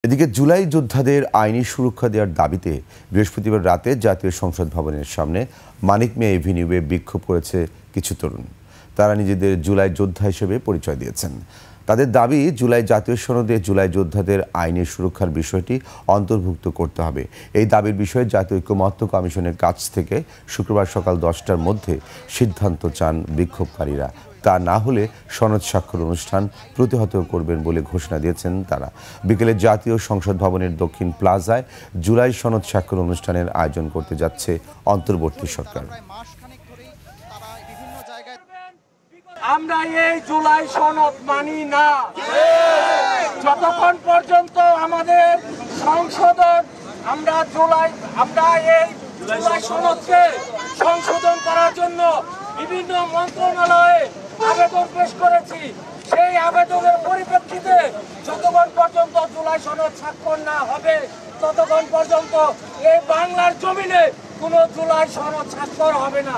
এদিকে জুলাই যোদ্ধাদের আইনি সুরক্ষা দেওয়ার দাবিতে বৃহস্পতিবার রাতে জাতীয় সংসদ ভবনের সামনে মানিক মিয়া এভিনিউয়ে বিক্ষোভ করেছে কিছু তরুণ। তারা নিজেদের জুলাই যোদ্ধা হিসেবে পরিচয় দিয়েছেন। তাদের দাবি, জুলাই জাতীয় সনদে জুলাই যোদ্ধাদের আইনি সুরক্ষার বিষয়টি অন্তর্ভুক্ত করতে হবে। এই দাবির বিষয়ে জাতীয় ঐকমত্য কমিশনের কাছ থেকে শুক্রবার সকাল 10টার মধ্যে সিদ্ধান্ত চান বিক্ষোভকারীরা। তা না হলে সনদ স্বাক্ষর অনুষ্ঠান প্রতিহত করবেন বলে ঘোষণা দিয়েছেন তারা। বিকেলে জাতীয় সংসদ ভবনের দক্ষিণ প্লাজায় জুলাই সনদ স্বাক্ষর অনুষ্ঠানের আয়োজন করতে যাচ্ছে অন্তর্বর্তী সরকার। আমরা এই জুলাই সনদ মানি না। যতক্ষণ পর্যন্ত আমাদের সংশোধন আমরা এই জুলাই সনদকে সংশোধন করার জন্য বিভিন্ন মন্ত্রণালয়ে আবেদন পেশ করেছি। সেই আবেদনের পরিপ্রেক্ষিতে যতক্ষণ পর্যন্ত জুলাই সনদ স্বাক্ষর না হবে ততক্ষণ পর্যন্ত এই বাংলার জমিনে কোনো জুলাই সনদ স্বাক্ষর হবে না।